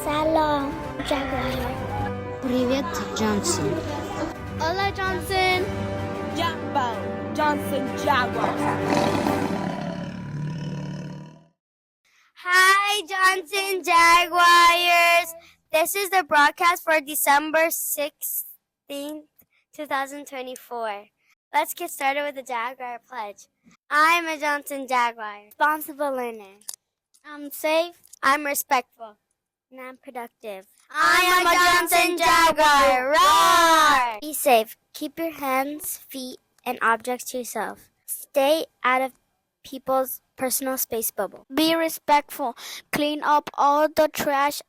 Salam, Jaguar. Привет, Johnson. Hola, Johnson. Jumbo, Johnson Jaguar. Hi, Johnson Jaguars. This is the broadcast for December 16th, 2024. Let's get started with the Jaguar Pledge. I'm a Johnson Jaguar. Responsible learner. I'm safe. I'm respectful. And I'm productive. I am a Johnson Jaguar. Roar! Be safe. Keep your hands, feet, and objects to yourself. Stay out of people's personal space bubble. Be respectful. Clean up all the trash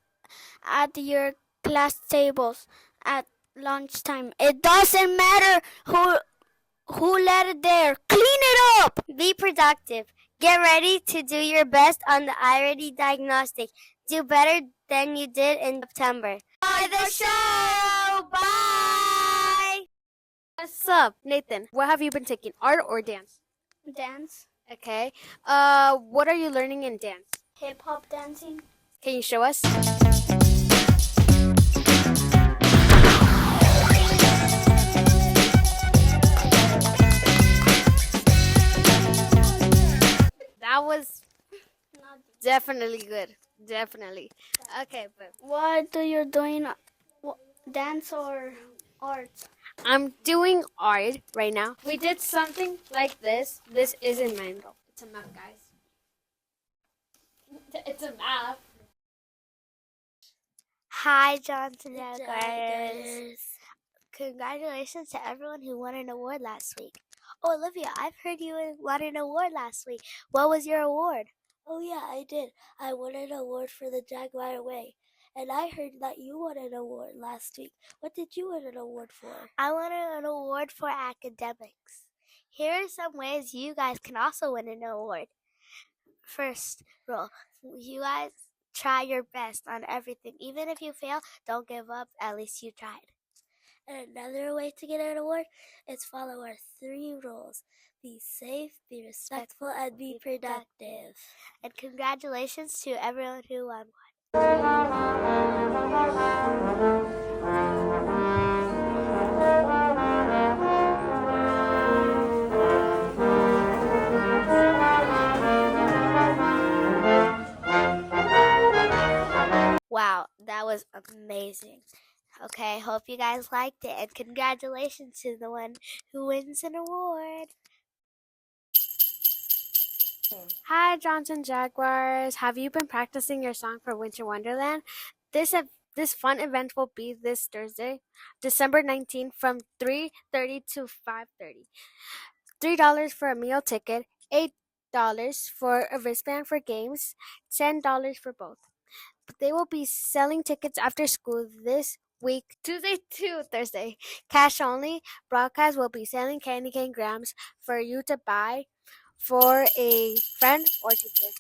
at your class tables at lunchtime. It doesn't matter who let it there. Clean it up. Be productive. Get ready to do your best on the iReady diagnostic. Do better than you did in September. Enjoy the show. Bye. What's up, Nathan? What have you been taking, art or dance? Dance. Okay. What are you learning in dance? Hip hop dancing. Can you show us? That was definitely good. Definitely. Okay, but What are you doing? Dance or art? I'm doing art right now. We did something like this. This isn't mine though. It's a map, guys. It's a map. Hi, Johnson Jaguars. Congratulations to everyone who won an award last week. Oh, Olivia, I've heard you won an award last week. What was your award? Oh yeah, I did. I won an award for the Jaguar Way. And I heard that you won an award last week. What did you win an award for? I won an award for academics. Here are some ways you guys can also win an award. First rule, you guys try your best on everything. Even if you fail, don't give up. At least you tried. And another way to get an award is follow our 3 rules. Be safe, be respectful, and be productive. And congratulations to everyone who won one. Wow, that was amazing. Okay, hope you guys liked it, and congratulations to the one who wins an award. Hi, Johnson Jaguars. Have you been practicing your song for Winter Wonderland? This fun event will be this Thursday, December 19th from 3:30 to 5:30. $3 for a meal ticket, $8 for a wristband for games, $10 for both. They will be selling tickets after school this week, Tuesday to Thursday. Cash only. Broadcast will be selling candy cane grams for you to buy for a friend or teacher.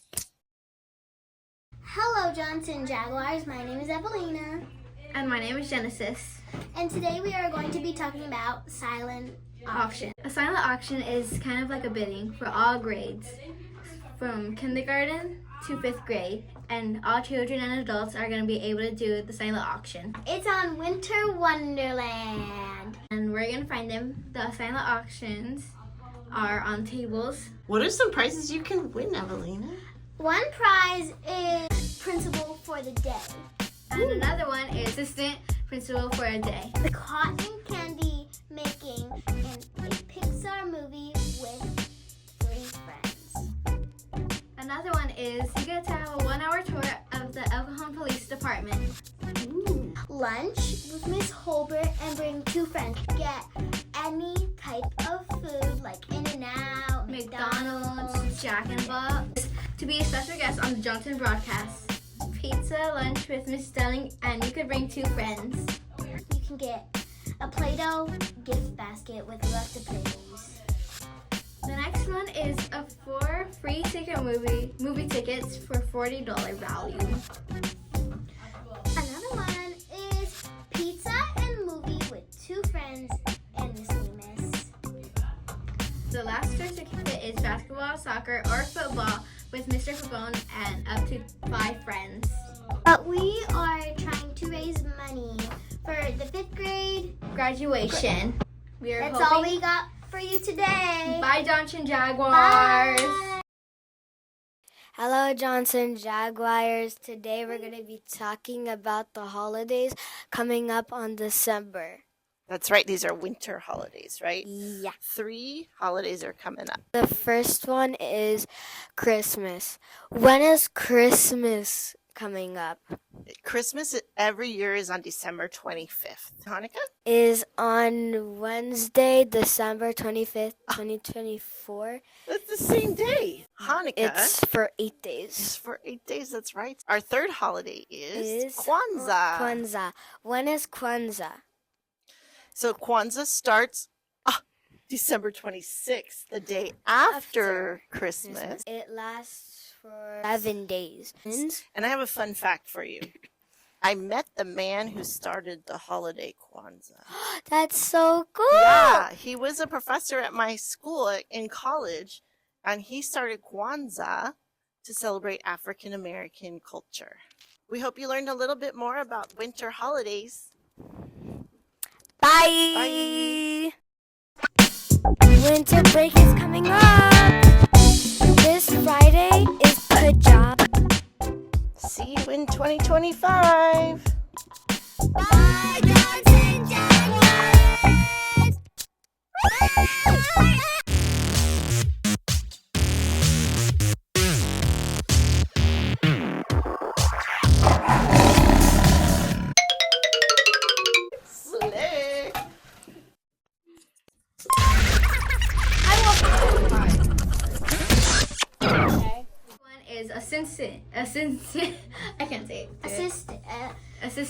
Hello, Johnson Jaguars. My name is Evelina. And my name is Genesis. And today we are going to be talking about silent auction. A silent auction is kind of like a bidding for all grades, from kindergarten to 5th grade, and all children and adults are going to be able to do the silent auction. It's on Winter Wonderland. And we're going to find them. The silent auctions are on tables. What are some prizes you can win, Evelina? One prize is principal for the day. And another one is assistant principal for a day. The cotton candy making in a Pixar movie with 3 friends. Another one is you get to have a 1-hour tour of the Alcohol Police Department. Ooh. Lunch with Miss Holbert and bring 2 friends. Get any type of food like In-N-Out, McDonald's, Jack in the Box. To be a special guest on the Johnson broadcast. Pizza, lunch with Miss Stelling, and you could bring 2 friends. You can get a Play-Doh gift basket with lots of Play-Dohs. The next one is a 4 free ticket movie tickets for $40 value. Another one is pizza and movie with 2 friends and Miss Lemus. The last certificate is basketball, soccer, or football with Mr. Fabone and up to 5 friends. But we are graduation. We are That's hoping. all we got for you today. Bye, Johnson Jaguars. Hello, Johnson Jaguars. Today we're going to be talking about the holidays coming up on December. That's right. These are winter holidays, right? Yeah. 3 holidays are coming up. The first one is Christmas. When is Christmas coming up? Christmas every year is on December 25th. Hanukkah? Is on Wednesday, December 25th, 2024. That's the same day. Hanukkah It's for 8 is days. for 8 days. That's right. Our third holiday is Kwanzaa. Kwanzaa. When is Kwanzaa? So Kwanzaa starts December 26th, the day after Christmas. It lasts for 7 days. And I have a fun fact for you. I met the man who started the holiday Kwanzaa. That's so cool. Yeah, he was a professor at my school in college, and he started Kwanzaa to celebrate African American culture. We hope you learned a little bit more about winter holidays. Bye. Winter break is coming up. This Friday is Good Job. See you in 2025. Bye, Johnson Jaguars. Slick. One is assistant. I can't say it. Assistant. Assistant.